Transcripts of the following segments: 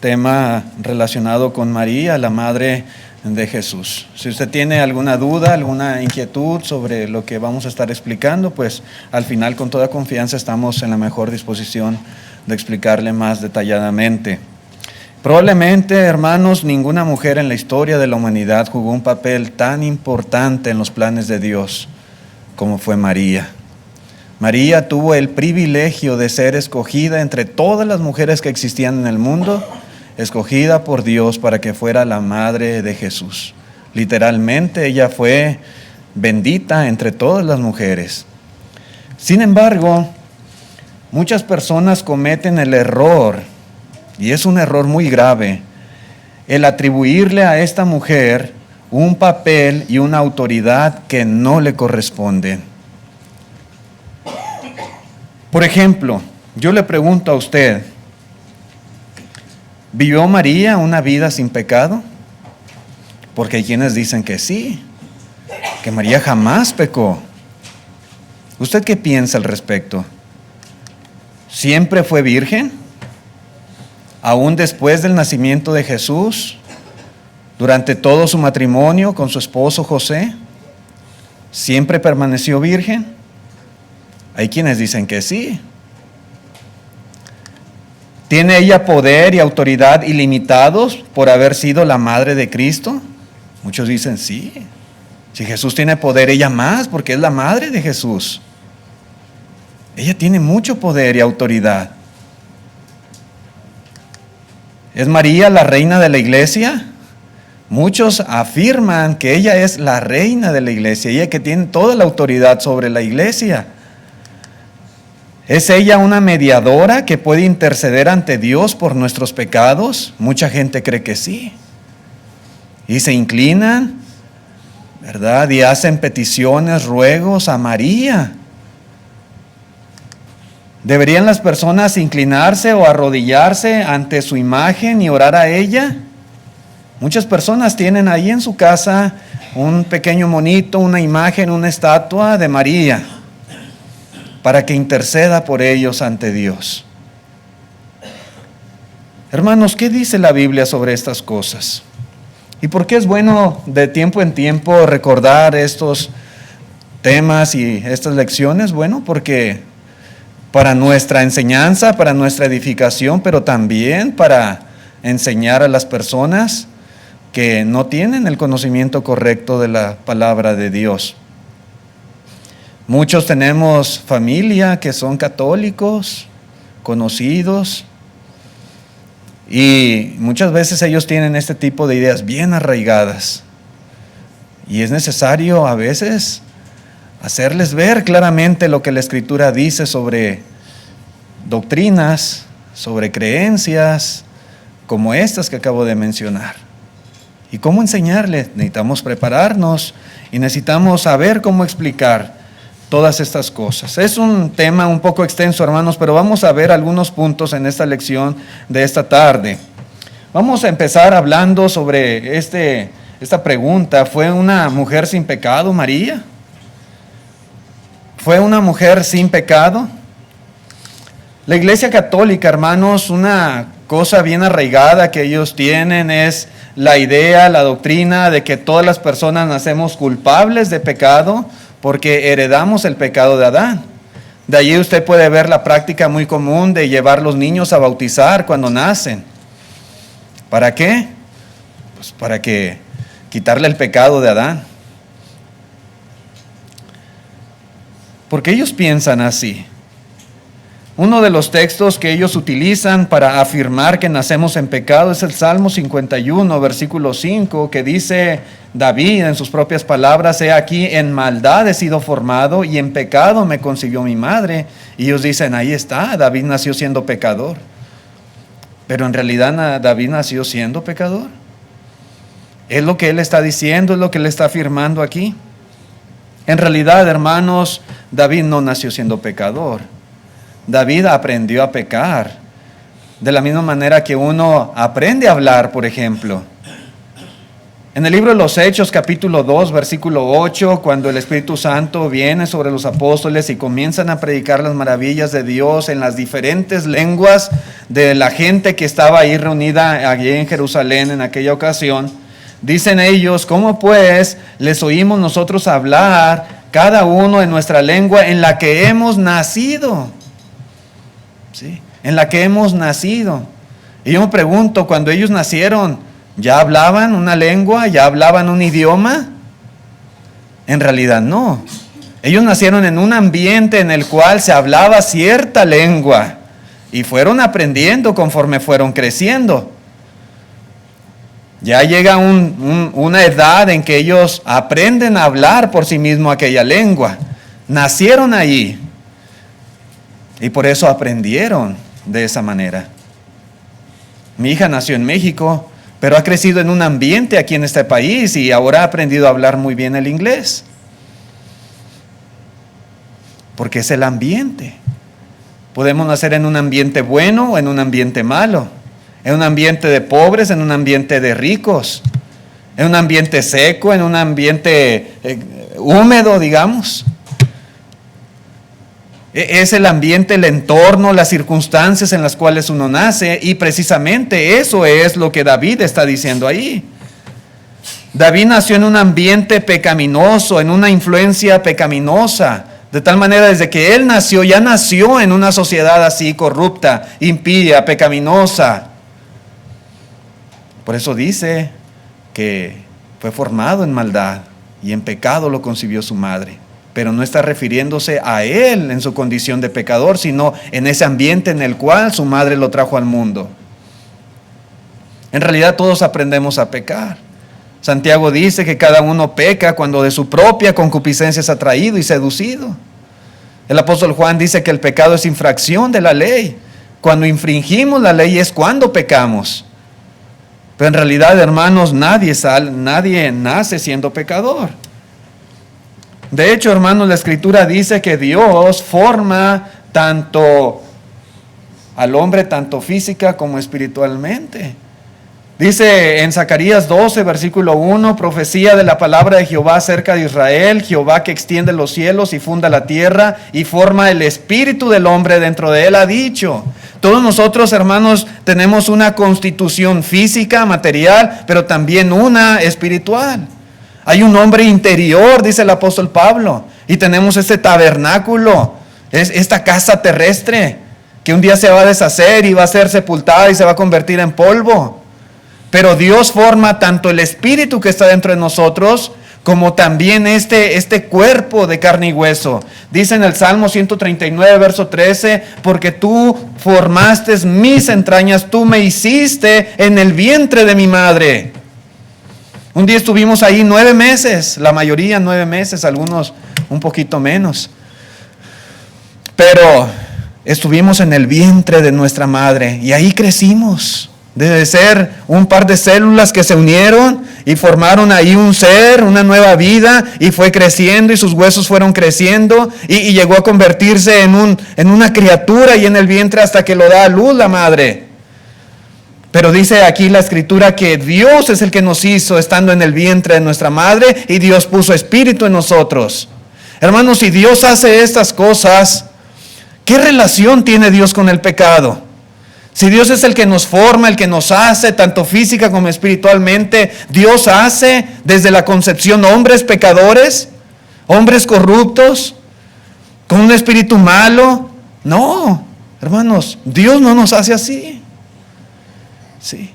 tema relacionado con María, la madre de Jesús. Si usted tiene alguna duda, alguna inquietud sobre lo que vamos a estar explicando, pues al final con toda confianza estamos en la mejor disposición de explicarle más detalladamente. Probablemente, hermanos, ninguna mujer en la historia de la humanidad jugó un papel tan importante en los planes de Dios como fue María. María tuvo el privilegio de ser escogida entre todas las mujeres que existían en el mundo, escogida por Dios para que fuera la madre de Jesús. Literalmente, ella fue bendita entre todas las mujeres. Sin embargo, muchas personas cometen el error, y es un error muy grave, el atribuirle a esta mujer un papel y una autoridad que no le corresponden. Por ejemplo, yo le pregunto a usted, ¿vivió María una vida sin pecado? Porque hay quienes dicen que sí, que María jamás pecó. ¿Usted qué piensa al respecto? ¿Siempre fue virgen? Aún después del nacimiento de Jesús, durante todo su matrimonio con su esposo José, ¿siempre permaneció virgen? Hay quienes dicen que sí. ¿Tiene ella poder y autoridad ilimitados por haber sido la madre de Cristo? Muchos dicen sí. Si Jesús tiene poder, ella más, porque es la madre de Jesús. Ella tiene mucho poder y autoridad. ¿Es María la reina de la iglesia? Muchos afirman que ella es la reina de la iglesia, ella que tiene toda la autoridad sobre la iglesia. ¿Es ella una mediadora que puede interceder ante Dios por nuestros pecados? Mucha gente cree que sí. Y se inclinan, ¿verdad? Y hacen peticiones, ruegos a María. ¿Deberían las personas inclinarse o arrodillarse ante su imagen y orar a ella? Muchas personas tienen ahí en su casa un pequeño monito, una imagen, una estatua de María, para que interceda por ellos ante Dios. Hermanos, ¿qué dice la Biblia sobre estas cosas? ¿Y por qué es bueno de tiempo en tiempo recordar estos temas y estas lecciones? Bueno, porque para nuestra enseñanza, para nuestra edificación, pero también para enseñar a las personas que no tienen el conocimiento correcto de la palabra de Dios. Muchos tenemos familia que son católicos, conocidos, y muchas veces ellos tienen este tipo de ideas bien arraigadas. Y es necesario a veces hacerles ver claramente lo que la Escritura dice sobre doctrinas, sobre creencias, como estas que acabo de mencionar. ¿Y cómo enseñarles? Necesitamos prepararnos y necesitamos saber cómo explicar todas estas cosas. Es un tema un poco extenso, hermanos, pero vamos a ver algunos puntos en esta lección de esta tarde. Vamos a empezar hablando sobre esta pregunta. ¿Fue una mujer sin pecado, María? ¿Fue una mujer sin pecado? La Iglesia Católica, hermanos, una cosa bien arraigada que ellos tienen es la idea, la doctrina de que todas las personas nacemos culpables de pecado porque heredamos el pecado de Adán. De allí usted puede ver la práctica muy común de llevar los niños a bautizar cuando nacen. ¿Para qué? Pues para que quitarle el pecado de Adán. Porque ellos piensan así. Uno de los textos que ellos utilizan para afirmar que nacemos en pecado es el Salmo 51, versículo 5, que dice David en sus propias palabras: he aquí, en maldad he sido formado y en pecado me concibió mi madre. Y ellos dicen, ahí está, David nació siendo pecador. Pero en realidad David nació siendo pecador. Es lo que él está diciendo, es lo que él está afirmando aquí. En realidad, hermanos, David no nació siendo pecador. David aprendió a pecar. De la misma manera que uno aprende a hablar, por ejemplo. En el libro de los Hechos, capítulo 2, versículo 8, cuando el Espíritu Santo viene sobre los apóstoles y comienzan a predicar las maravillas de Dios en las diferentes lenguas de la gente que estaba ahí reunida allí en Jerusalén en aquella ocasión, dicen ellos: ¿cómo pues les oímos nosotros hablar cada uno en nuestra lengua en la que hemos nacido? ¿Sí? En la que hemos nacido. Y yo me pregunto, cuando ellos nacieron, ¿ya hablaban una lengua? ¿Ya hablaban un idioma? En realidad no. Ellos nacieron en un ambiente en el cual se hablaba cierta lengua y fueron aprendiendo conforme fueron creciendo. Ya llega una edad en que ellos aprenden a hablar por sí mismos aquella lengua. Nacieron allí y por eso aprendieron de esa manera. Mi hija nació en México, pero ha crecido en un ambiente aquí en este país y ahora ha aprendido a hablar muy bien el inglés. Porque es el ambiente. Podemos nacer en un ambiente bueno o en un ambiente malo. En un ambiente de pobres, en un ambiente de ricos. En un ambiente seco, en un ambiente húmedo, digamos. Es el ambiente, el entorno, las circunstancias en las cuales uno nace, y precisamente eso es lo que David está diciendo ahí. David nació en un ambiente pecaminoso, en una influencia pecaminosa, de tal manera desde que él nació, ya nació en una sociedad así corrupta, impía, pecaminosa. Por eso dice que fue formado en maldad y en pecado lo concibió su madre. Pero no está refiriéndose a él en su condición de pecador, sino en ese ambiente en el cual su madre lo trajo al mundo. En realidad todos aprendemos a pecar. Santiago dice que cada uno peca cuando de su propia concupiscencia es atraído y seducido. El apóstol Juan dice que el pecado es infracción de la ley. Cuando infringimos la ley es cuando pecamos. Pero en realidad, hermanos, nadie nace siendo pecador. De hecho, hermanos, la Escritura dice que Dios forma tanto al hombre, tanto física como espiritualmente. Dice en Zacarías 12, versículo 1, profecía de la palabra de Jehová acerca de Israel, Jehová que extiende los cielos y funda la tierra y forma el espíritu del hombre dentro de él, ha dicho. Todos nosotros, hermanos, tenemos una constitución física, material, pero también una espiritual. Hay un hombre interior, dice el apóstol Pablo, y tenemos este tabernáculo, es esta casa terrestre, que un día se va a deshacer y va a ser sepultada y se va a convertir en polvo. Pero Dios forma tanto el espíritu que está dentro de nosotros, como también este cuerpo de carne y hueso. Dice en el Salmo 139, verso 13, porque tú formaste mis entrañas, tú me hiciste en el vientre de mi madre. Un día estuvimos ahí 9 meses, la mayoría 9 meses, algunos un poquito menos. Pero estuvimos en el vientre de nuestra madre y ahí crecimos. Debe ser un par de células que se unieron y formaron ahí un ser, una nueva vida, y fue creciendo y sus huesos fueron creciendo y llegó a convertirse en una criatura y en el vientre hasta que lo da a luz la madre. Pero dice aquí la Escritura que Dios es el que nos hizo estando en el vientre de nuestra madre y Dios puso espíritu en nosotros. Hermanos, si Dios hace estas cosas, ¿qué relación tiene Dios con el pecado? Si Dios es el que nos forma, el que nos hace, tanto física como espiritualmente, Dios hace desde la concepción hombres pecadores, hombres corruptos, con un espíritu malo. No, hermanos, Dios no nos hace así. Sí.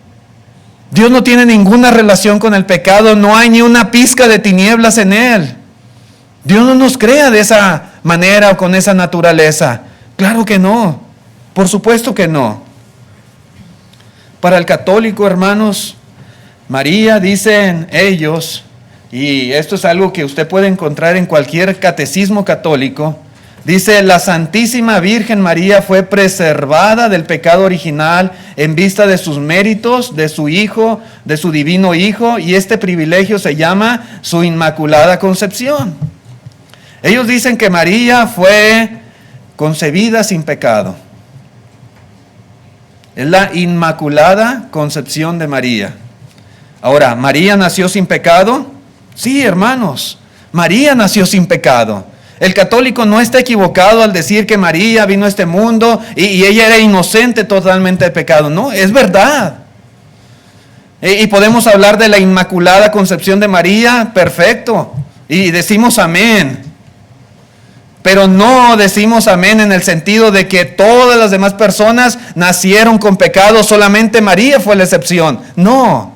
Dios no tiene ninguna relación con el pecado, no hay ni una pizca de tinieblas en él. Dios no nos crea de esa manera o con esa naturaleza. Claro que no, por supuesto que no. Para el católico, hermanos, María, dicen ellos, y esto es algo que usted puede encontrar en cualquier catecismo católico, dice: la Santísima Virgen María fue preservada del pecado original en vista de sus méritos, de su Hijo, de su divino Hijo, y este privilegio se llama su Inmaculada Concepción. Ellos dicen que María fue concebida sin pecado. Es la Inmaculada Concepción de María. Ahora, ¿María nació sin pecado? Sí, hermanos, María nació sin pecado. El católico no está equivocado al decir que María vino a este mundo y ella era inocente totalmente de pecado. No, es verdad. Y podemos hablar de la Inmaculada Concepción de María, perfecto. Y decimos amén. Pero no decimos amén en el sentido de que todas las demás personas nacieron con pecado, solamente María fue la excepción. No.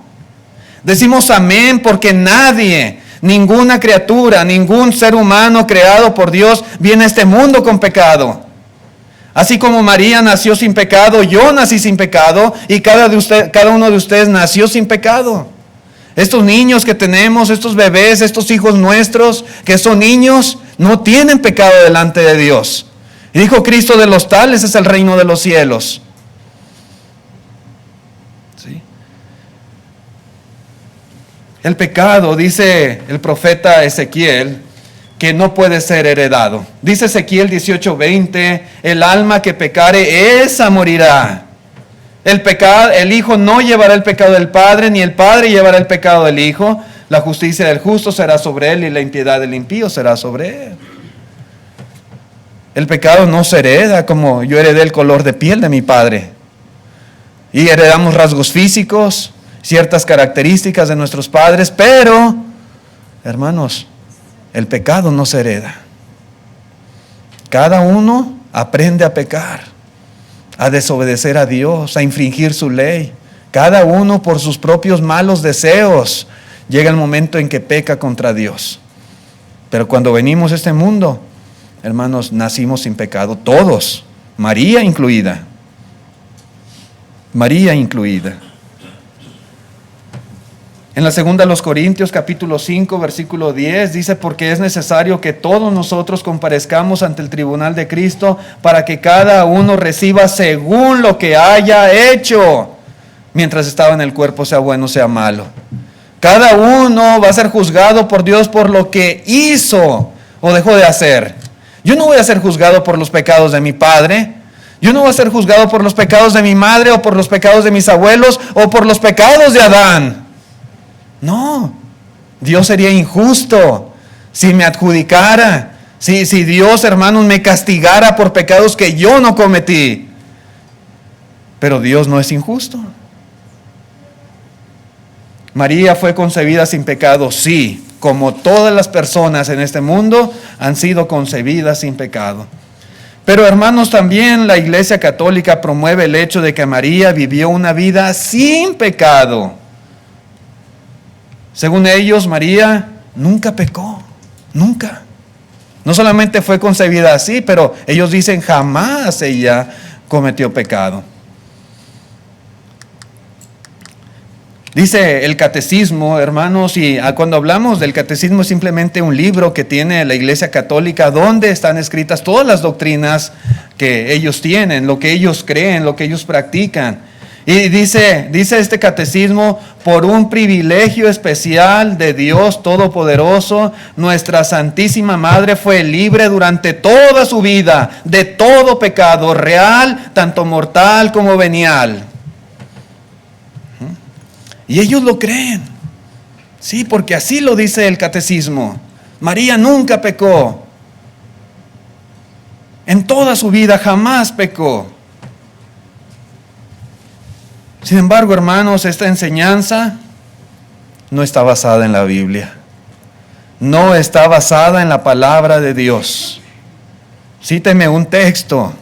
Decimos amén porque nadie, ninguna criatura, ningún ser humano creado por Dios viene a este mundo con pecado. Así como María nació sin pecado, yo nací sin pecado y cada uno de ustedes nació sin pecado. Estos niños que tenemos, estos bebés, estos hijos nuestros que son niños, no tienen pecado delante de Dios. Y dijo Cristo, de los tales es el reino de los cielos. ¿Sí? El pecado, dice el profeta Ezequiel, que no puede ser heredado. Dice Ezequiel 18:20, el alma que pecare, esa morirá. El hijo no llevará el pecado del padre, ni el padre llevará el pecado del hijo. La justicia del justo será sobre él y la impiedad del impío será sobre él. El pecado no se hereda como yo heredé el color de piel de mi padre. Y heredamos rasgos físicos, ciertas características de nuestros padres, pero, hermanos, el pecado no se hereda. Cada uno aprende a pecar, a desobedecer a Dios, a infringir su ley. Cada uno por sus propios malos deseos llega el momento en que peca contra Dios. Pero cuando venimos a este mundo, hermanos, nacimos sin pecado, todos, María incluida. María incluida. En la segunda a los Corintios, capítulo 5, versículo 10, dice, porque es necesario que todos nosotros comparezcamos ante el tribunal de Cristo para que cada uno reciba según lo que haya hecho, mientras estaba en el cuerpo, sea bueno, sea malo. Cada uno va a ser juzgado por Dios por lo que hizo o dejó de hacer. Yo no voy a ser juzgado por los pecados de mi padre. Yo no voy a ser juzgado por los pecados de mi madre o por los pecados de mis abuelos o por los pecados de Adán. No, Dios sería injusto si me adjudicara, si Dios, hermanos, me castigara por pecados que yo no cometí. Pero Dios no es injusto. María fue concebida sin pecado, sí, como todas las personas en este mundo han sido concebidas sin pecado. Pero, hermanos, también la Iglesia Católica promueve el hecho de que María vivió una vida sin pecado. Según ellos, María nunca pecó, nunca. No solamente fue concebida así, pero ellos dicen jamás ella cometió pecado. Dice el catecismo, hermanos, y cuando hablamos del catecismo es simplemente un libro que tiene la Iglesia Católica donde están escritas todas las doctrinas que ellos tienen, lo que ellos creen, lo que ellos practican. Y dice este catecismo, por un privilegio especial de Dios Todopoderoso, nuestra Santísima Madre fue libre durante toda su vida de todo pecado real, tanto mortal como venial. Y ellos lo creen. Sí, porque así lo dice el catecismo. María nunca pecó. En toda su vida jamás pecó. Sin embargo, hermanos, esta enseñanza no está basada en la Biblia. No está basada en la palabra de Dios. Cíteme un texto,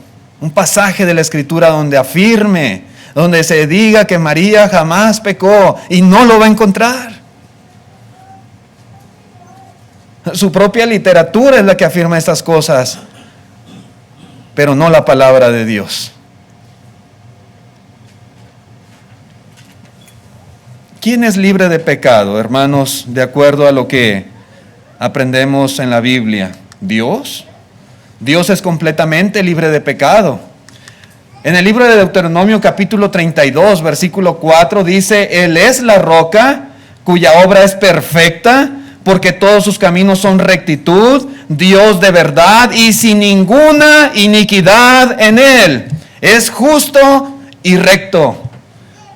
un pasaje de la Escritura donde afirme, donde se diga que María jamás pecó, y no lo va a encontrar. Su propia literatura es la que afirma estas cosas, pero no la palabra de Dios. ¿Quién es libre de pecado, hermanos, de acuerdo a lo que aprendemos en la Biblia? ¿Dios? Dios es completamente libre de pecado. En el libro de Deuteronomio capítulo 32, versículo 4 dice, Él es la roca cuya obra es perfecta, porque todos sus caminos son rectitud, Dios de verdad y sin ninguna iniquidad en Él. Es justo y recto.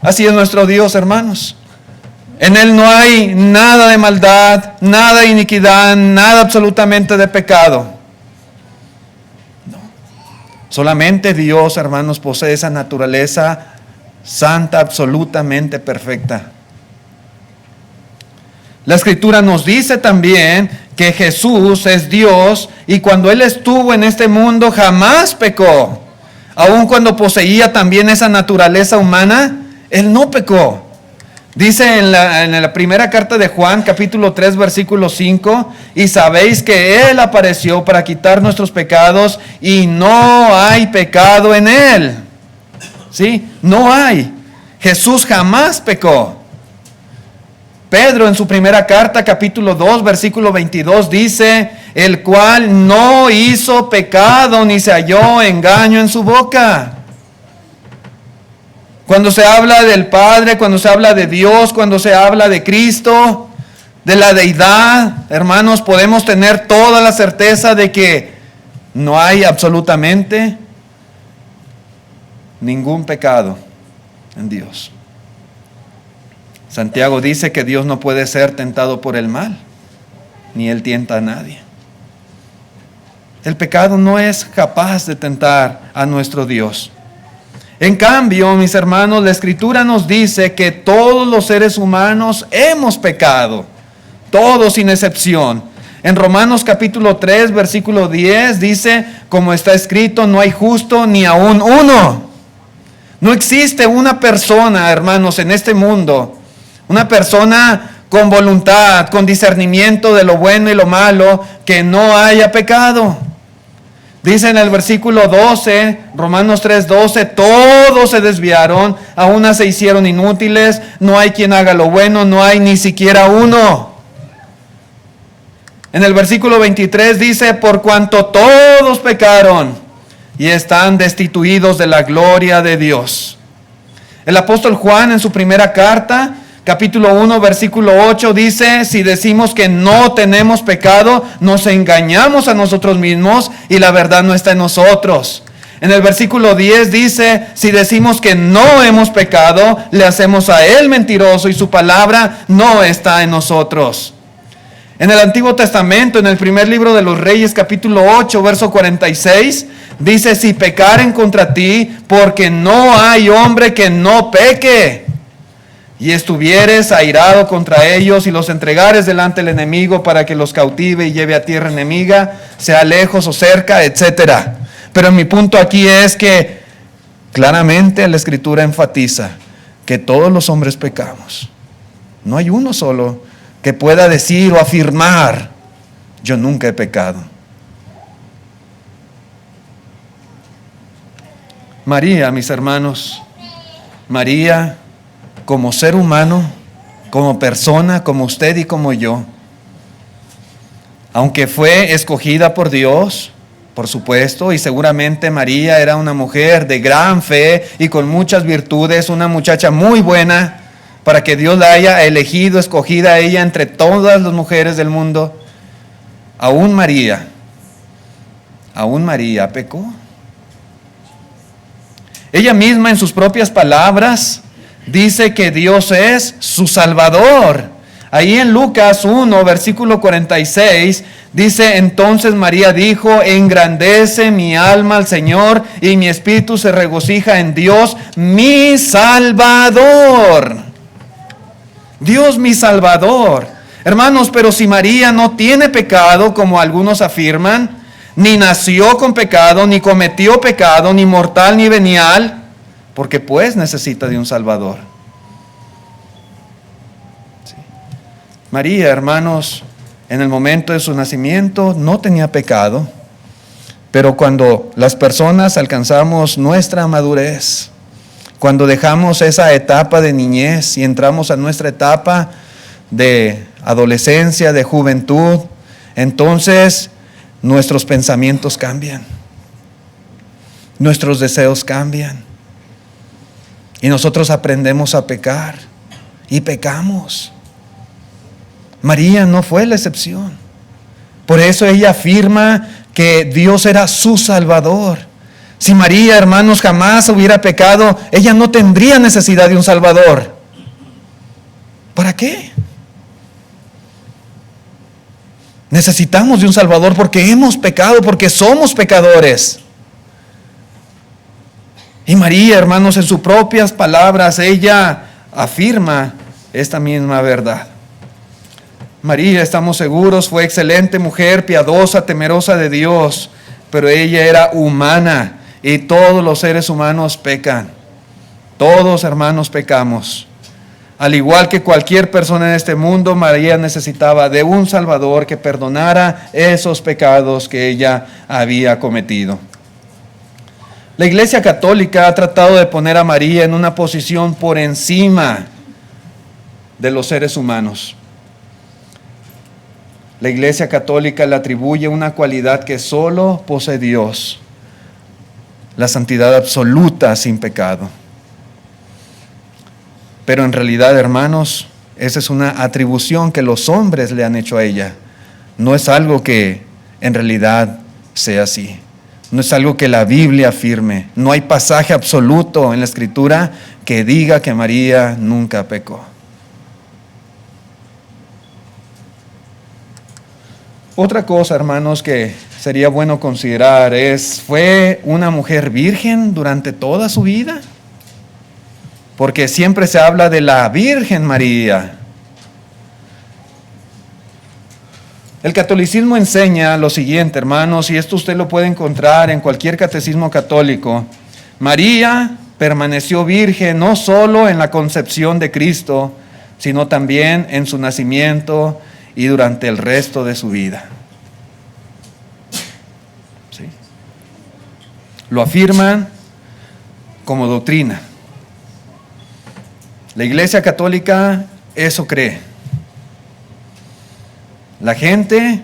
Así es nuestro Dios, hermanos. En Él no hay nada de maldad, nada de iniquidad, nada absolutamente de pecado. No. Solamente Dios, hermanos, posee esa naturaleza santa, absolutamente perfecta. La Escritura nos dice también que Jesús es Dios y cuando Él estuvo en este mundo jamás pecó. Aun cuando poseía también esa naturaleza humana, Él no pecó. Dice en la primera carta de Juan, capítulo 3, versículo 5, y sabéis que Él apareció para quitar nuestros pecados y no hay pecado en Él. ¿Sí? No hay. Jesús jamás pecó. Pedro en su primera carta, capítulo 2, versículo 22, dice, el cual no hizo pecado ni se halló engaño en su boca. Cuando se habla del Padre, cuando se habla de Dios, cuando se habla de Cristo, de la deidad, hermanos, podemos tener toda la certeza de que no hay absolutamente ningún pecado en Dios. Santiago dice que Dios no puede ser tentado por el mal, ni Él tienta a nadie. El pecado no es capaz de tentar a nuestro Dios. En cambio, mis hermanos, la Escritura nos dice que todos los seres humanos hemos pecado, todos sin excepción. En Romanos capítulo 3, versículo 10 dice, como está escrito, no hay justo ni aún uno. No existe una persona, hermanos, en este mundo, una persona con voluntad, con discernimiento de lo bueno y lo malo, que no haya pecado. Dice en el versículo 12, Romanos 3:12, todos se desviaron, a una se hicieron inútiles, no hay quien haga lo bueno, no hay ni siquiera uno. En el versículo 23 dice, por cuanto todos pecaron y están destituidos de la gloria de Dios. El apóstol Juan en su primera carta, capítulo 1, versículo 8 dice, si decimos que no tenemos pecado, nos engañamos a nosotros mismos y la verdad no está en nosotros. En el versículo 10 dice, si decimos que no hemos pecado, le hacemos a Él mentiroso y su palabra no está en nosotros. En el Antiguo Testamento, en el primer libro de los Reyes, capítulo 8, verso 46, dice, si pecaren contra ti, porque no hay hombre que no peque, y estuvieres airado contra ellos y los entregares delante del enemigo para que los cautive y lleve a tierra enemiga, sea lejos o cerca, etc. Pero mi punto aquí es que claramente la Escritura enfatiza que todos los hombres pecamos. No hay uno solo que pueda decir o afirmar, yo nunca he pecado. María, mis hermanos, María, como ser humano, como persona, como usted y como yo, aunque fue escogida por Dios, por supuesto, y seguramente María era una mujer de gran fe y con muchas virtudes, una muchacha muy buena, para que Dios la haya elegido, escogida a ella entre todas las mujeres del mundo. Aún María pecó. Ella misma en sus propias palabras dice que Dios es su Salvador. Ahí en Lucas 1, versículo 46, dice, entonces María dijo, engrandece mi alma al Señor y mi espíritu se regocija en Dios, mi Salvador. Dios mi Salvador. Hermanos, pero si María no tiene pecado, como algunos afirman, ni nació con pecado, ni cometió pecado, ni mortal ni venial, porque pues necesita de un Salvador. Sí. María, hermanos, en el momento de su nacimiento no tenía pecado, pero cuando las personas alcanzamos nuestra madurez, cuando dejamos esa etapa de niñez y entramos a nuestra etapa de adolescencia, de juventud, entonces nuestros pensamientos cambian, nuestros deseos cambian y nosotros aprendemos a pecar y pecamos. María no fue la excepción. Por eso ella afirma que Dios era su Salvador. Si María, hermanos, jamás hubiera pecado, ella no tendría necesidad de un Salvador. ¿Para qué? Necesitamos de un Salvador porque hemos pecado, porque somos pecadores. Y María, hermanos, en sus propias palabras, ella afirma esta misma verdad. María, estamos seguros, fue excelente mujer, piadosa, temerosa de Dios, pero ella era humana y todos los seres humanos pecan. Todos, hermanos, pecamos. Al igual que cualquier persona en este mundo, María necesitaba de un Salvador que perdonara esos pecados que ella había cometido. La Iglesia Católica ha tratado de poner a María en una posición por encima de los seres humanos. La Iglesia Católica le atribuye una cualidad que solo posee Dios: la santidad absoluta sin pecado. Pero en realidad, hermanos, esa es una atribución que los hombres le han hecho a ella. No es algo que en realidad sea así. No es algo que la Biblia afirme. No hay pasaje absoluto en la Escritura que diga que María nunca pecó. Otra cosa, hermanos, que sería bueno considerar es, ¿fue una mujer virgen durante toda su vida? Porque siempre se habla de la Virgen María. El catolicismo enseña lo siguiente, hermanos, y esto usted lo puede encontrar en cualquier catecismo católico. María permaneció virgen no solo en la concepción de Cristo, sino también en su nacimiento y durante el resto de su vida. ¿Sí? Lo afirman como doctrina. La Iglesia Católica eso cree. La gente,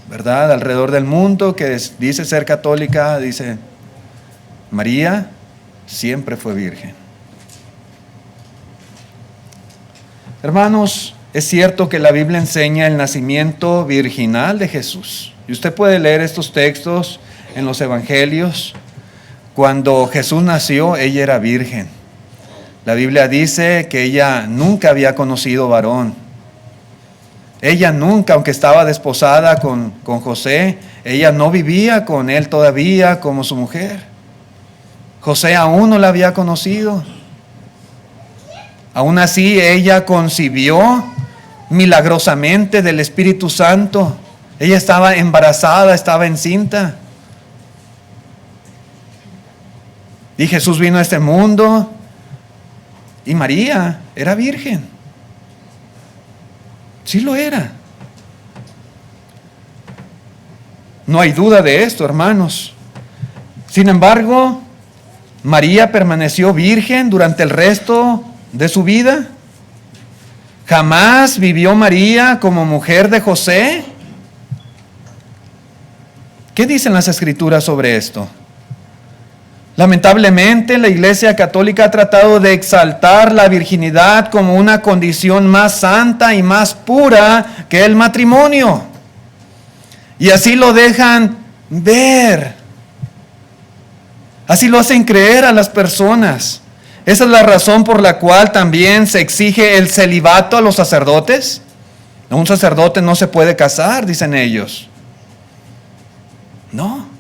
¿verdad?, alrededor del mundo que dice ser católica, dice, María siempre fue virgen. Hermanos, es cierto que la Biblia enseña el nacimiento virginal de Jesús. Y usted puede leer estos textos en los evangelios. Cuando Jesús nació, ella era virgen. La Biblia dice que ella nunca había conocido varón. Ella nunca, aunque estaba desposada con José, ella no vivía con él todavía como su mujer. José aún no la había conocido. Aún así, ella concibió milagrosamente del Espíritu Santo. Ella estaba embarazada, estaba encinta. Y Jesús vino a este mundo. Y María era virgen. Sí lo era. No hay duda de esto, hermanos. Sin embargo, María permaneció virgen durante el resto de su vida. Jamás vivió María como mujer de José. ¿Qué dicen las Escrituras sobre esto? Lamentablemente, la Iglesia Católica ha tratado de exaltar la virginidad como una condición más santa y más pura que el matrimonio. Y así lo dejan ver. Así lo hacen creer a las personas. Esa es la razón por la cual también se exige el celibato a los sacerdotes. Un sacerdote no se puede casar, dicen ellos. No.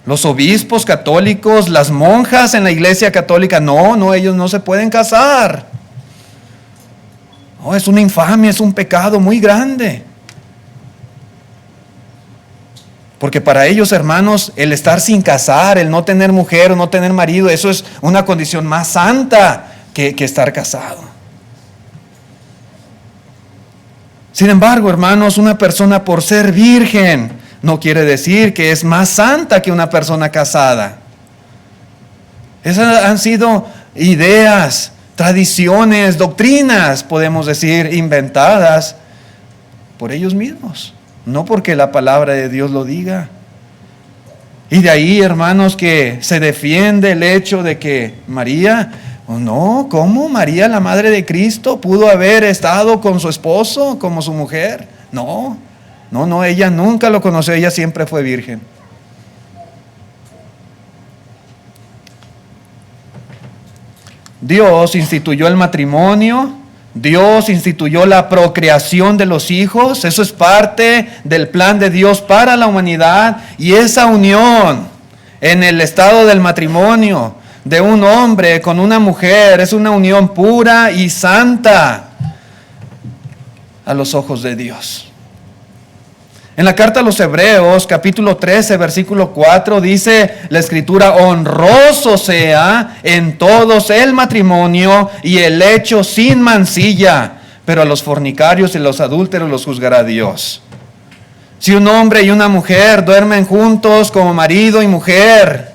Los obispos católicos, las monjas en la Iglesia Católica, no, ellos no se pueden casar. Es una infamia, es un pecado muy grande. Porque para ellos, hermanos, el estar sin casar, el no tener mujer o no tener marido, eso es una condición más santa que estar casado. Sin embargo, hermanos, una persona por ser virgen no quiere decir que es más santa que una persona casada. Esas han sido ideas, tradiciones, doctrinas, podemos decir, inventadas por ellos mismos, no porque la palabra de Dios lo diga. Y de ahí, hermanos, que se defiende el hecho de que María, ¿cómo María, la madre de Cristo, pudo haber estado con su esposo como su mujer? No, ella nunca lo conoció, ella siempre fue virgen. Dios instituyó el matrimonio Dios instituyó la procreación de los hijos. Eso es parte del plan de Dios para la humanidad. Y esa unión en el estado del matrimonio de un hombre con una mujer es una unión pura y santa a los ojos de Dios. En la carta a los Hebreos, capítulo 13, versículo 4, dice la Escritura: honroso sea en todos el matrimonio y el lecho sin mancilla, pero a los fornicarios y los adúlteros los juzgará Dios. Si un hombre y una mujer duermen juntos como marido y mujer,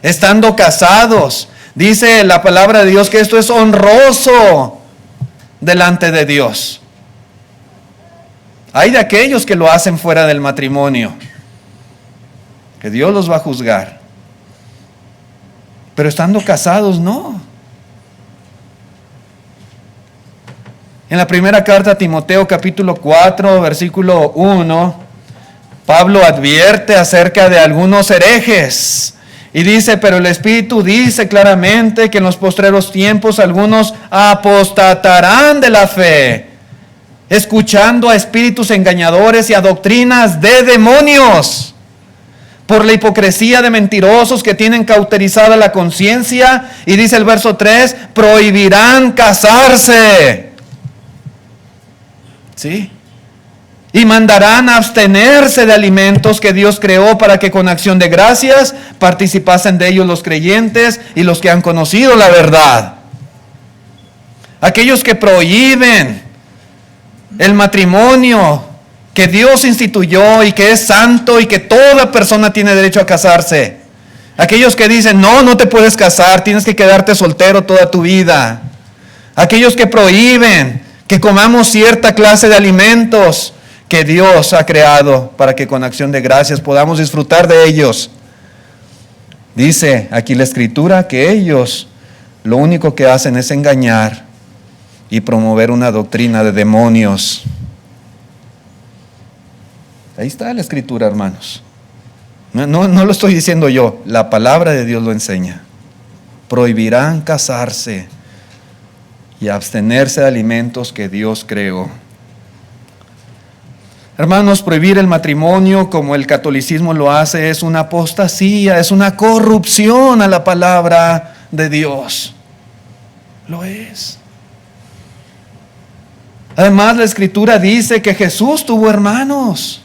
estando casados, dice la palabra de Dios que esto es honroso delante de Dios. Hay de aquellos que lo hacen fuera del matrimonio, que Dios los va a juzgar. Pero estando casados, no. En la primera carta a Timoteo, capítulo 4, versículo 1, Pablo advierte acerca de algunos herejes. Y dice: pero el Espíritu dice claramente que en los postreros tiempos algunos apostatarán de la fe, escuchando a espíritus engañadores y a doctrinas de demonios, por la hipocresía de mentirosos que tienen cauterizada la conciencia. Y dice el verso 3, prohibirán casarse. ¿Sí? Y mandarán abstenerse de alimentos que Dios creó para que con acción de gracias participasen de ellos los creyentes y los que han conocido la verdad. Aquellos que prohíben el matrimonio que Dios instituyó y que es santo y que toda persona tiene derecho a casarse. Aquellos que dicen: no te puedes casar, tienes que quedarte soltero toda tu vida. Aquellos que prohíben que comamos cierta clase de alimentos que Dios ha creado para que con acción de gracias podamos disfrutar de ellos. Dice aquí la Escritura que ellos lo único que hacen es engañar y promover una doctrina de demonios. Ahí está la Escritura, hermanos. No lo estoy diciendo yo, la palabra de Dios lo enseña. Prohibirán casarse y abstenerse de alimentos que Dios creó. Hermanos, prohibir el matrimonio como el catolicismo lo hace es una apostasía, es una corrupción a la palabra de Dios. Lo es. Además, la Escritura dice que Jesús tuvo hermanos.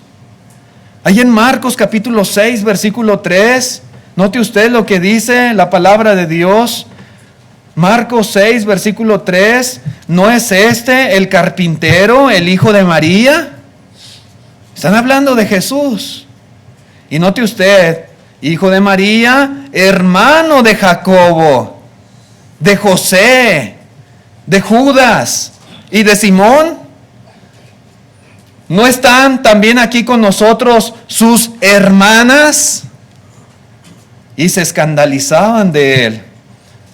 Ahí en Marcos capítulo 6, versículo 3, note usted lo que dice la palabra de Dios. Marcos 6, versículo 3, ¿no es este el carpintero, el hijo de María? Están hablando de Jesús. Y note usted, hijo de María, hermano de Jacobo, de José, de Judas y de Simón. ¿No están también aquí con nosotros sus hermanas? Y se escandalizaban de él.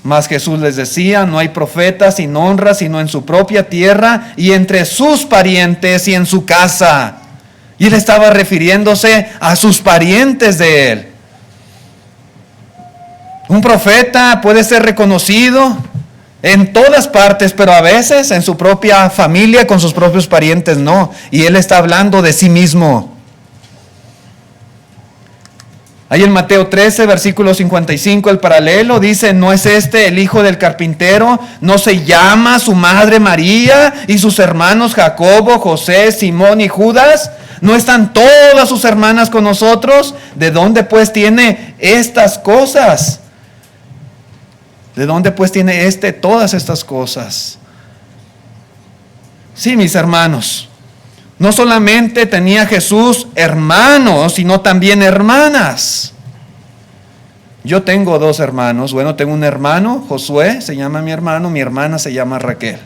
Mas Jesús les decía: no hay profeta sin honra sino en su propia tierra y entre sus parientes y en su casa. Y él estaba refiriéndose a sus parientes de él. Un profeta puede ser reconocido en todas partes, pero a veces en su propia familia, con sus propios parientes, no. Y él está hablando de sí mismo. Ahí en Mateo 13, versículo 55, el paralelo dice: ¿no es este el hijo del carpintero? ¿No se llama su madre María y sus hermanos Jacobo, José, Simón y Judas? ¿No están todas sus hermanas con nosotros? ¿De dónde pues tiene estas cosas? ¿De dónde pues tiene todas estas cosas? Sí, mis hermanos, no solamente tenía Jesús hermanos, sino también hermanas. Yo tengo 2 hermanos. Bueno, tengo un hermano, Josué, se llama mi hermano, mi hermana se llama Raquel.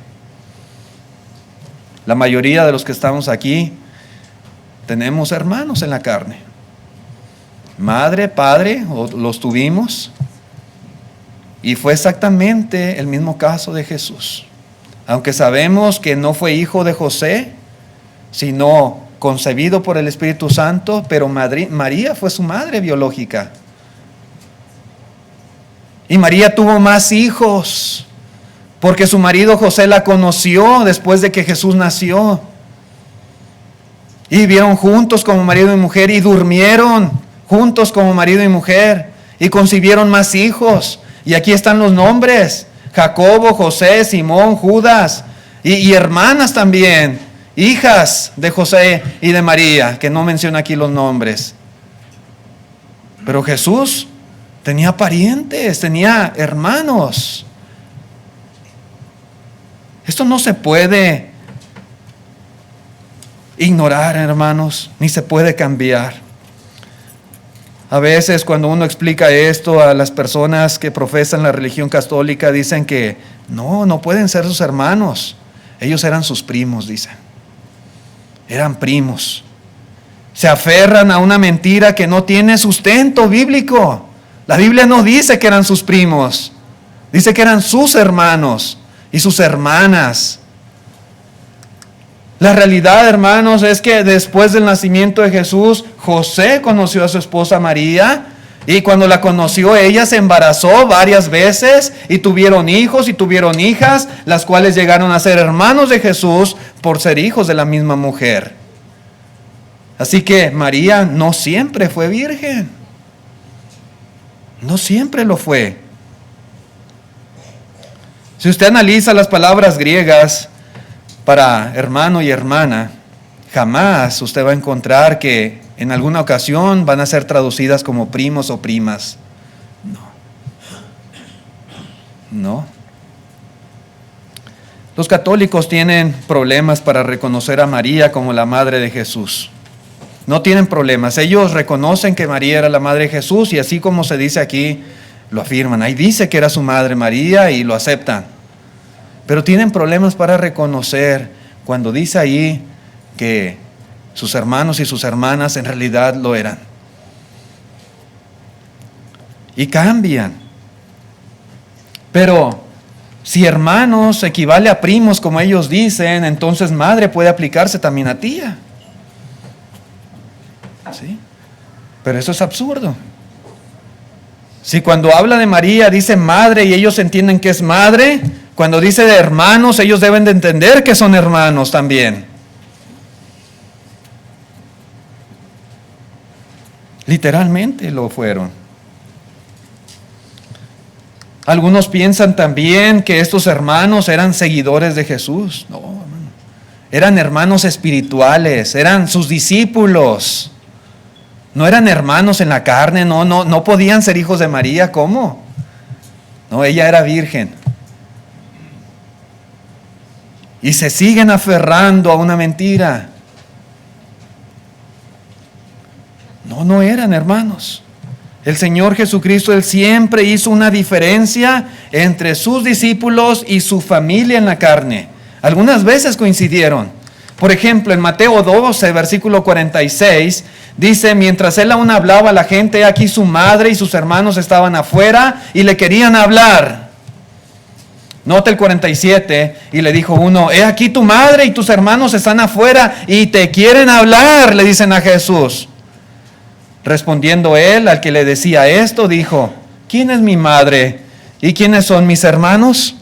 La mayoría de los que estamos aquí tenemos hermanos en la carne. Madre, padre, los tuvimos. Y fue exactamente el mismo caso de Jesús. Aunque sabemos que no fue hijo de José, sino concebido por el Espíritu Santo, pero María fue su madre biológica. Y María tuvo más hijos porque su marido José la conoció después de que Jesús nació. Y vivieron juntos como marido y mujer y durmieron juntos como marido y mujer y concibieron más hijos. Y aquí están los nombres: Jacobo, José, Simón, Judas y hermanas también, hijas de José y de María, que no menciona aquí los nombres. Pero Jesús tenía parientes, tenía hermanos. Esto no se puede ignorar, hermanos, ni se puede cambiar. A veces cuando uno explica esto a las personas que profesan la religión católica, dicen que no pueden ser sus hermanos. Ellos eran sus primos, dicen. Eran primos. Se aferran a una mentira que no tiene sustento bíblico. La Biblia no dice que eran sus primos. Dice que eran sus hermanos y sus hermanas. La realidad, hermanos, es que después del nacimiento de Jesús, José conoció a su esposa María, y cuando la conoció, ella se embarazó varias veces y tuvieron hijos y tuvieron hijas, las cuales llegaron a ser hermanos de Jesús por ser hijos de la misma mujer. Así que María no siempre fue virgen. No siempre lo fue. Si usted analiza las palabras griegas para hermano y hermana, jamás usted va a encontrar que en alguna ocasión van a ser traducidas como primos o primas. No. Los católicos tienen problemas para reconocer a María como la madre de Jesús. No tienen problemas. Ellos reconocen que María era la madre de Jesús y así como se dice aquí, lo afirman. Ahí dice que era su madre María y lo aceptan. Pero tienen problemas para reconocer cuando dice ahí que sus hermanos y sus hermanas en realidad lo eran. Y cambian. Pero si hermanos equivale a primos como ellos dicen, entonces madre puede aplicarse también a tía. ¿Sí? Pero eso es absurdo. Si cuando habla de María dice madre y ellos entienden que es madre, cuando dice de hermanos, ellos deben de entender que son hermanos también. Literalmente lo fueron. Algunos piensan también que estos hermanos eran seguidores de Jesús. No, hermano. Eran hermanos espirituales, eran sus discípulos. No eran hermanos en la carne, no podían ser hijos de María. ¿Cómo? No, ella era virgen. Y se siguen aferrando a una mentira. No eran hermanos. El Señor Jesucristo, Él siempre hizo una diferencia entre sus discípulos y su familia en la carne. Algunas veces coincidieron. Por ejemplo, en Mateo 12, versículo 46, dice: mientras Él aún hablaba a la gente, aquí su madre y sus hermanos estaban afuera y le querían hablar. Nota el 47, y le dijo uno: he aquí tu madre y tus hermanos están afuera y te quieren hablar, le dicen a Jesús. Respondiendo él al que le decía esto, dijo: ¿quién es mi madre y quiénes son mis hermanos?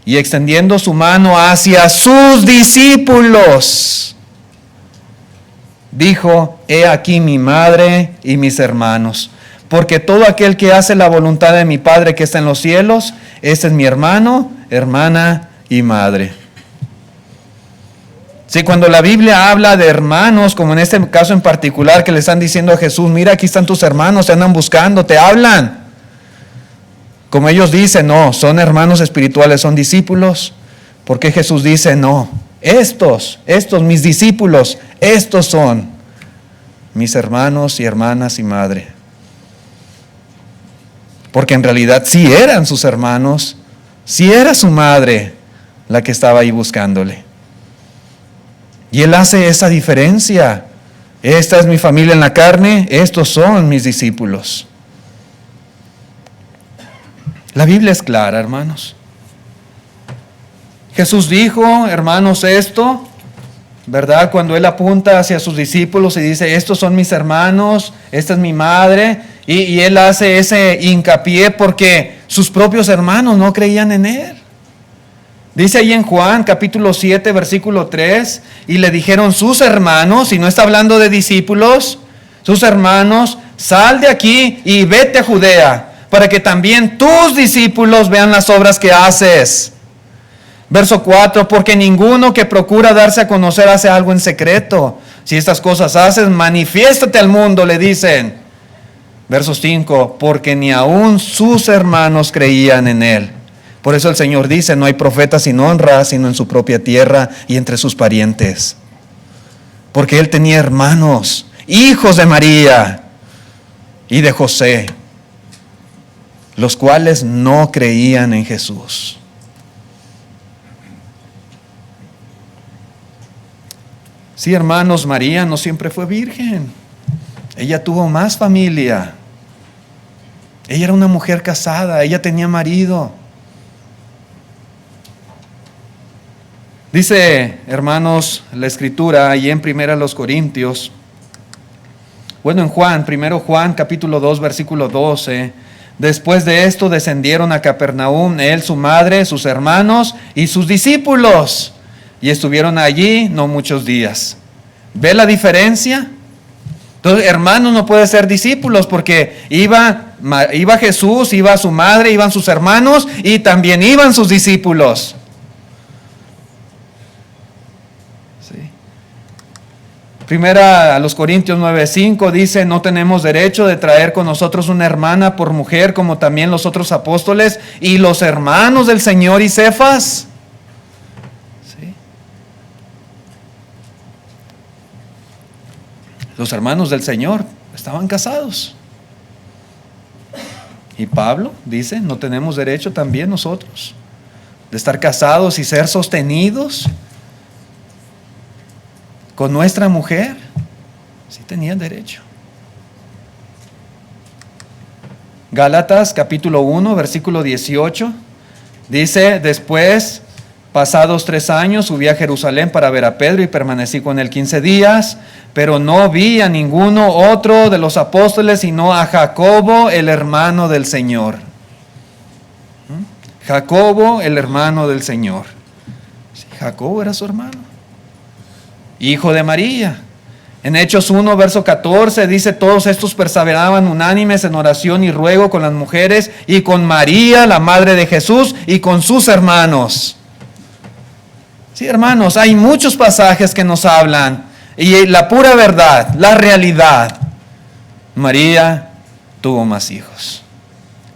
Y extendiendo su mano hacia sus discípulos, dijo: he aquí mi madre y mis hermanos. Porque todo aquel que hace la voluntad de mi Padre que está en los cielos, ese es mi hermano, hermana y madre. Sí, cuando la Biblia habla de hermanos, como en este caso en particular, que le están diciendo a Jesús: mira, aquí están tus hermanos, te andan buscando, te hablan. Como ellos dicen, no, son hermanos espirituales, son discípulos. Porque Jesús dice: no, estos mis discípulos, estos son mis hermanos y hermanas y madre. Porque en realidad sí eran sus hermanos, sí era su madre la que estaba ahí buscándole. Y Él hace esa diferencia. Esta es mi familia en la carne, estos son mis discípulos. La Biblia es clara, hermanos. Jesús dijo, hermanos, esto, ¿verdad? Cuando Él apunta hacia sus discípulos y dice: estos son mis hermanos, esta es mi madre, y Él hace ese hincapié porque sus propios hermanos no creían en Él. Dice ahí en Juan capítulo 7 versículo 3, y le dijeron sus hermanos, y no está hablando de discípulos, sus hermanos, sal de aquí y vete a Judea, para que también tus discípulos vean las obras que haces. Verso 4, porque ninguno que procura darse a conocer hace algo en secreto. Si estas cosas haces, manifiéstate al mundo, le dicen. Verso 5, porque ni aun sus hermanos creían en él. Por eso el Señor dice, no hay profeta sin honra, sino en su propia tierra y entre sus parientes. Porque él tenía hermanos, hijos de María y de José, los cuales no creían en Jesús. Sí, hermanos, María no siempre fue virgen. Ella tuvo más familia. Ella era una mujer casada, ella tenía marido. Dice, hermanos, la Escritura, ahí en 1 Corintios, bueno, en Juan, 1 Juan, capítulo 2, versículo 12, después de esto descendieron a Capernaum, él, su madre, sus hermanos y sus discípulos, y estuvieron allí no muchos días. ¿Ve la diferencia? Entonces, hermanos no puede ser discípulos porque iba Jesús, iba su madre, iban sus hermanos y también iban sus discípulos. Primera a los Corintios 9:5 dice, no tenemos derecho de traer con nosotros una hermana por mujer, como también los otros apóstoles y los hermanos del Señor y Cefas. ¿Sí? Los hermanos del Señor estaban casados. Y Pablo dice, no tenemos derecho también nosotros de estar casados y ser sostenidos con nuestra mujer. Sí tenían derecho. Gálatas capítulo 1 versículo 18 dice, después, pasados 3 años, subí a Jerusalén para ver a Pedro y permanecí con él 15 días, pero no vi a ninguno otro de los apóstoles, sino a Jacobo, el hermano del Señor. Jacobo, el hermano del Señor. Sí, Jacobo era su hermano, hijo de María. En Hechos 1, verso 14, dice, todos estos perseveraban unánimes en oración y ruego con las mujeres y con María, la madre de Jesús, y con sus hermanos. Sí, hermanos, hay muchos pasajes que nos hablan, y la pura verdad, la realidad. María tuvo más hijos.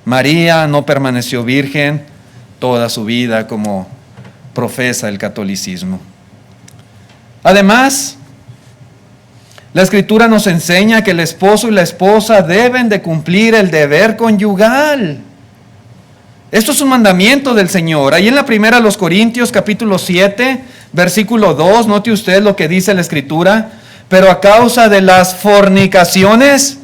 María no permaneció virgen toda su vida como profesa el catolicismo. Además, la Escritura nos enseña que el esposo y la esposa deben de cumplir el deber conyugal. Esto es un mandamiento del Señor. Ahí en la primera los Corintios, capítulo 7, versículo 2, note usted lo que dice la Escritura. Pero a causa de las fornicaciones,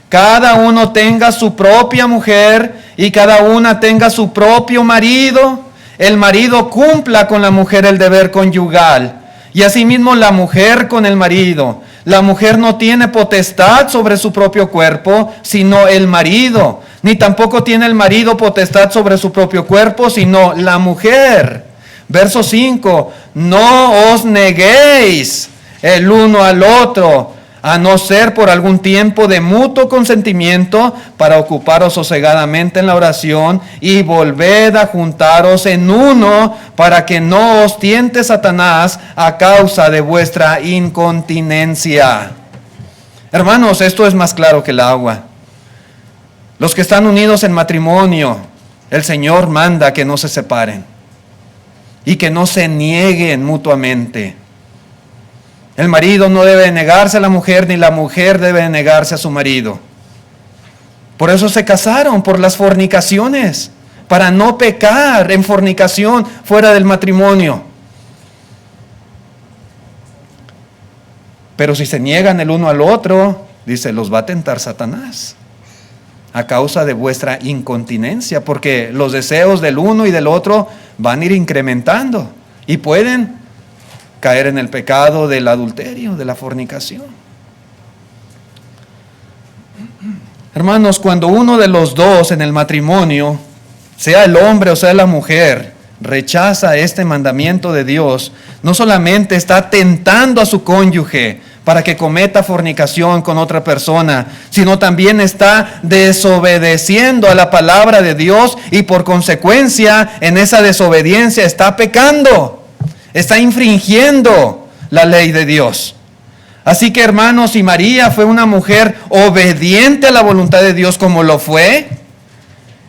cada uno tenga su propia mujer y cada una tenga su propio marido. El marido cumpla con la mujer el deber conyugal. Y asimismo la mujer con el marido. La mujer no tiene potestad sobre su propio cuerpo, sino el marido. Ni tampoco tiene el marido potestad sobre su propio cuerpo, sino la mujer. Verso 5. No os neguéis el uno al otro, a no ser por algún tiempo de mutuo consentimiento, para ocuparos sosegadamente en la oración, y volved a juntaros en uno, para que no os tiente Satanás a causa de vuestra incontinencia. Hermanos, esto es más claro que el agua. Los que están unidos en matrimonio, el Señor manda que no se separen y que no se nieguen mutuamente. El marido no debe negarse a la mujer, ni la mujer debe negarse a su marido. Por eso se casaron, por las fornicaciones, para no pecar en fornicación fuera del matrimonio. Pero si se niegan el uno al otro, dice, los va a tentar Satanás a causa de vuestra incontinencia, porque los deseos del uno y del otro van a ir incrementando y pueden caer en el pecado del adulterio, de la fornicación. Hermanos, cuando uno de los dos en el matrimonio, sea el hombre o sea la mujer, rechaza este mandamiento de Dios, no solamente está tentando a su cónyuge para que cometa fornicación con otra persona, sino también está desobedeciendo a la palabra de Dios y por consecuencia en esa desobediencia está pecando, está infringiendo la ley de Dios. Así que, hermanos, si María fue una mujer obediente a la voluntad de Dios como lo fue,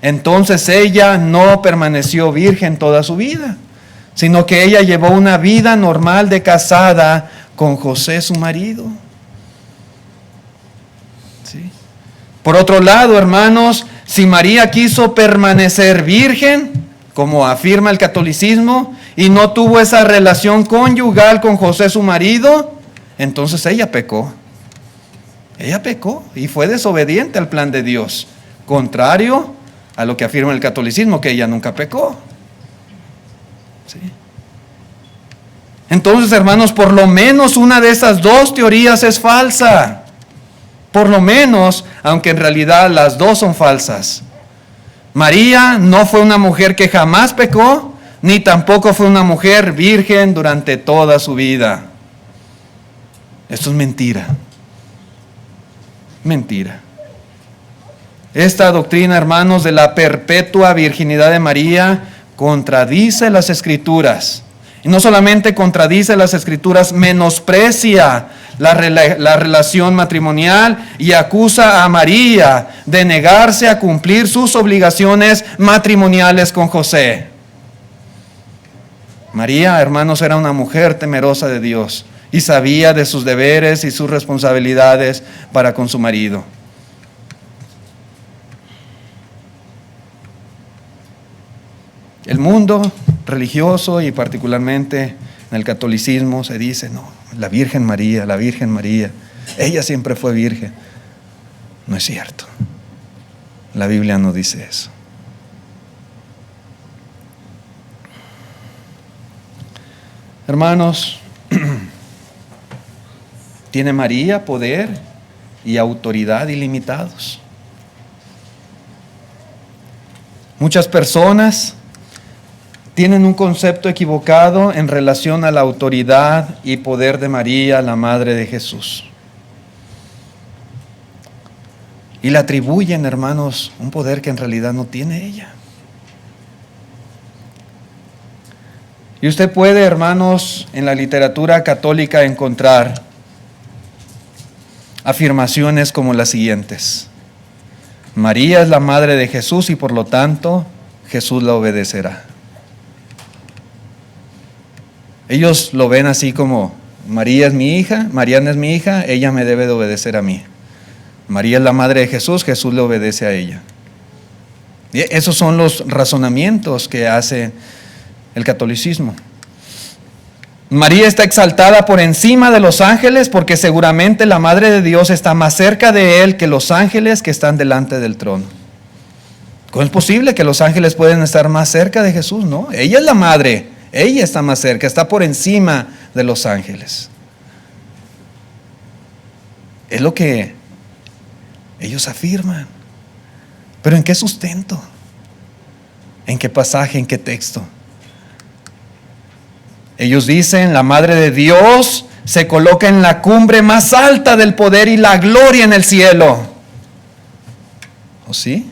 entonces ella no permaneció virgen toda su vida, sino que ella llevó una vida normal de casada con José, su marido. ¿Sí? Por otro lado, hermanos, si María quiso permanecer virgen, como afirma el catolicismo, y no tuvo esa relación conyugal con José, su marido, entonces ella pecó. Ella pecó y fue desobediente al plan de Dios, contrario a lo que afirma el catolicismo, que ella nunca pecó. ¿Sí? Entonces, hermanos, por lo menos una de esas dos teorías es falsa. Por lo menos, aunque en realidad las dos son falsas. María no fue una mujer que jamás pecó, ni tampoco fue una mujer virgen durante toda su vida. Esto es mentira. Mentira. Esta doctrina, hermanos, de la perpetua virginidad de María contradice las Escrituras. Y no solamente contradice las Escrituras, menosprecia la relación matrimonial y acusa a María de negarse a cumplir sus obligaciones matrimoniales con José. María, hermanos, era una mujer temerosa de Dios y sabía de sus deberes y sus responsabilidades para con su marido. El mundo religioso y particularmente en el catolicismo se dice, no, la Virgen María, ella siempre fue virgen. No es cierto. La Biblia no dice eso. Hermanos, ¿tiene María poder y autoridad ilimitados? Muchas personas tienen un concepto equivocado en relación a la autoridad y poder de María, la Madre de Jesús. Y le atribuyen, hermanos, un poder que en realidad no tiene ella. Y usted puede, hermanos, en la literatura católica encontrar afirmaciones como las siguientes. María es la Madre de Jesús y por lo tanto Jesús la obedecerá. Ellos lo ven así como, María es mi hija, Mariana es mi hija, ella me debe de obedecer a mí. María es la Madre de Jesús, Jesús le obedece a ella. Y esos son los razonamientos que hace el catolicismo. María está exaltada por encima de los ángeles porque seguramente la Madre de Dios está más cerca de Él que los ángeles que están delante del trono. ¿Cómo es posible que los ángeles pueden estar más cerca de Jesús? No, ella es la Madre. Ella está más cerca, está por encima de los ángeles. Es lo que ellos afirman. ¿Pero en qué sustento? ¿En qué pasaje? ¿En qué texto? Ellos dicen, la Madre de Dios se coloca en la cumbre más alta del poder y la gloria en el cielo. ¿O sí?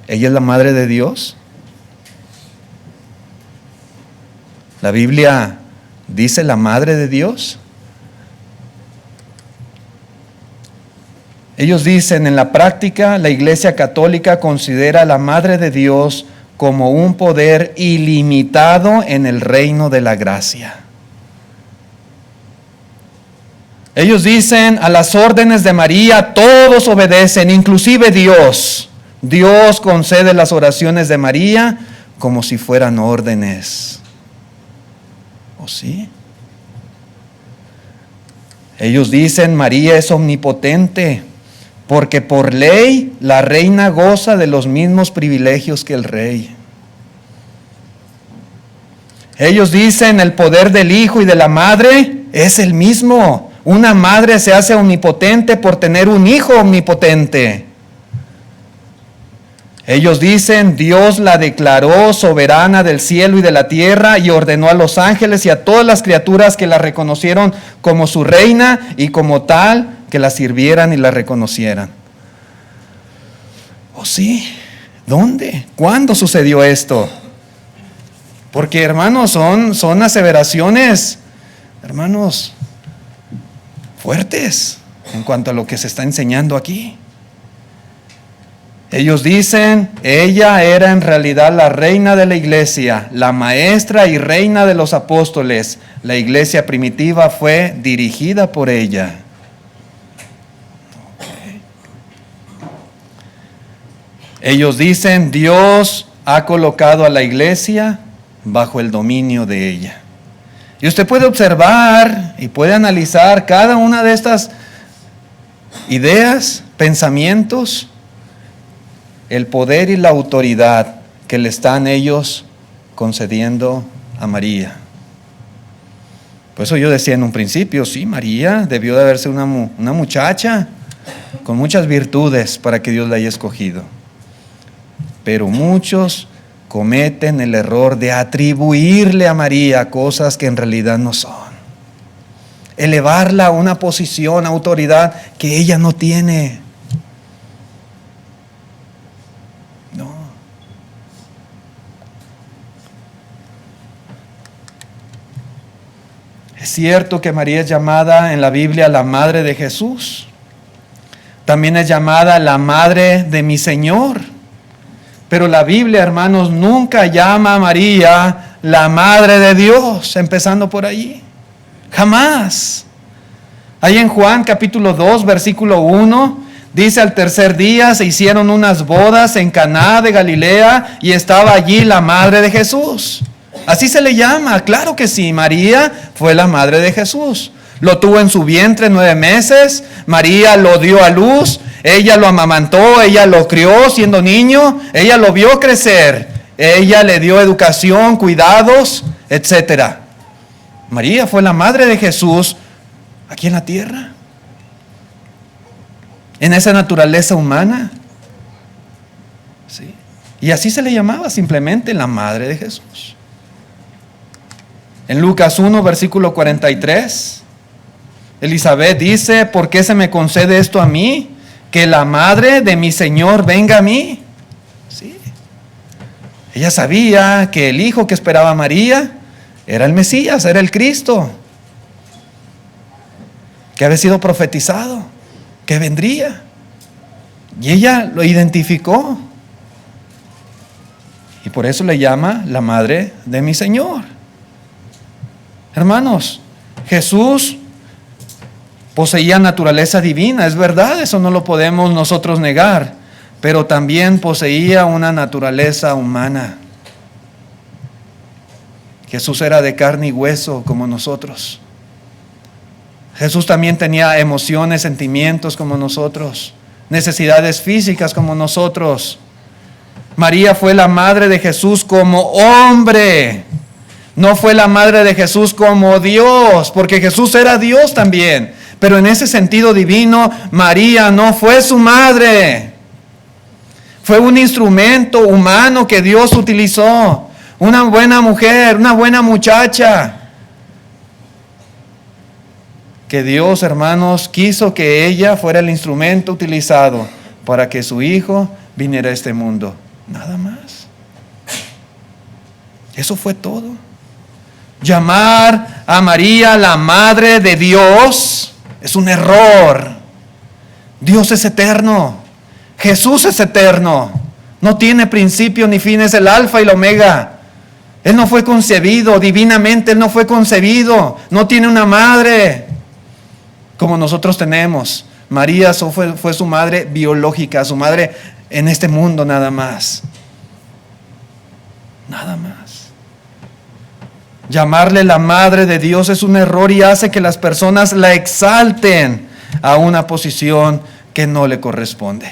¿Ella es la Madre de Dios? ¿La Biblia dice la Madre de Dios? Ellos dicen, en la práctica, la Iglesia Católica considera a la Madre de Dios como un poder ilimitado en el reino de la gracia. Ellos dicen, a las órdenes de María todos obedecen, inclusive Dios. Dios concede las oraciones de María como si fueran órdenes. ¿O sí? Ellos dicen, María es omnipotente, porque por ley la reina goza de los mismos privilegios que el rey. Ellos dicen, el poder del Hijo y de la Madre es el mismo. Una madre se hace omnipotente por tener un hijo omnipotente. Ellos dicen, Dios la declaró soberana del cielo y de la tierra y ordenó a los ángeles y a todas las criaturas que la reconocieron como su reina y como tal que la sirvieran y la reconocieran. ¿Oh sí? ¿Dónde? ¿Cuándo sucedió esto? Porque, hermanos, son aseveraciones, hermanos, fuertes en cuanto a lo que se está enseñando aquí. Ellos dicen, ella era en realidad la reina de la iglesia, la maestra y reina de los apóstoles. La iglesia primitiva fue dirigida por ella. Ellos dicen, Dios ha colocado a la iglesia bajo el dominio de ella. Y usted puede observar y puede analizar cada una de estas ideas, pensamientos, el poder y la autoridad que le están ellos concediendo a María. Por eso yo decía en un principio, sí, María debió de haber sido una muchacha con muchas virtudes para que Dios la haya escogido. Pero muchos cometen el error de atribuirle a María cosas que en realidad no son. Elevarla a una posición, autoridad que ella no tiene. No. Es cierto que María es llamada en la Biblia la madre de Jesús. También es llamada la madre de mi Señor. Pero la Biblia, hermanos, nunca llama a María la madre de Dios, empezando por allí. Jamás. Ahí en Juan capítulo 2, versículo 1, dice, al tercer día se hicieron unas bodas en Caná de Galilea y estaba allí la madre de Jesús. Así se le llama, claro que sí, María fue la madre de Jesús. Lo tuvo en su vientre 9 meses, María lo dio a luz, ella lo amamantó, ella lo crió siendo niño, ella lo vio crecer, ella le dio educación, cuidados, etc. María fue la madre de Jesús aquí en la tierra, en esa naturaleza humana. ¿Sí? Y así se le llamaba simplemente la madre de Jesús. En Lucas 1, versículo 43, Elizabeth dice, ¿por qué se me concede esto a mí? Que la madre de mi Señor venga a mí. ¿Sí? Ella sabía que el hijo que esperaba María era el Mesías, era el Cristo, que había sido profetizado, que vendría. Y ella lo identificó. Y por eso le llama la madre de mi Señor. Hermanos, Jesús poseía naturaleza divina, es verdad, eso no lo podemos nosotros negar, pero también poseía una naturaleza humana. Jesús era de carne y hueso como nosotros. Jesús también tenía emociones, sentimientos como nosotros, necesidades físicas como nosotros. María fue la madre de Jesús como hombre. No fue la madre de Jesús como Dios, porque Jesús era Dios también. Pero en ese sentido divino, María no fue su madre. Fue un instrumento humano que Dios utilizó. Una buena mujer, una buena muchacha. Que Dios, hermanos, quiso que ella fuera el instrumento utilizado para que su hijo viniera a este mundo. Nada más. Eso fue todo. Llamar a María la madre de Dios es un error. Dios es eterno. Jesús es eterno. No tiene principio ni fin, es el alfa y el omega. Él no fue concebido divinamente, Él no fue concebido. No tiene una madre como nosotros tenemos. María fue su madre biológica, su madre en este mundo nada más. Nada más. Llamarle la madre de Dios es un error y hace que las personas la exalten a una posición que no le corresponde.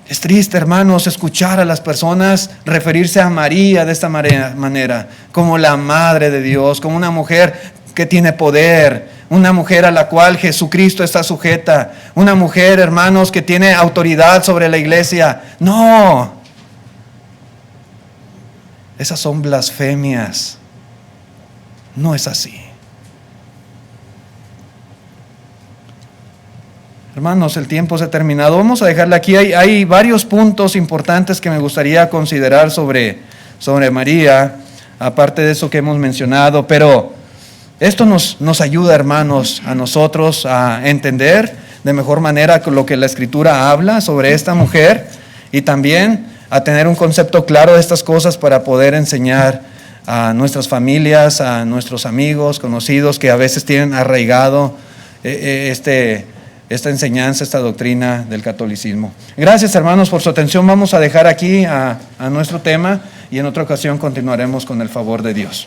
Es triste, hermanos, escuchar a las personas referirse a María de esta manera, como la madre de Dios, como una mujer que tiene poder, una mujer a la cual Jesucristo está sujeta, una mujer, hermanos, que tiene autoridad sobre la iglesia. No, esas son blasfemias. No es así. Hermanos, el tiempo se ha terminado. Vamos a dejarla aquí. Hay varios puntos importantes que me gustaría considerar sobre María, aparte de eso que hemos mencionado, pero esto nos ayuda, hermanos, a nosotros a entender de mejor manera lo que la Escritura habla sobre esta mujer y también a tener un concepto claro de estas cosas para poder enseñar a nuestras familias, a nuestros amigos, conocidos que a veces tienen arraigado esta enseñanza, esta doctrina del catolicismo. Gracias, hermanos, por su atención. Vamos a dejar aquí a nuestro tema y en otra ocasión continuaremos con el favor de Dios.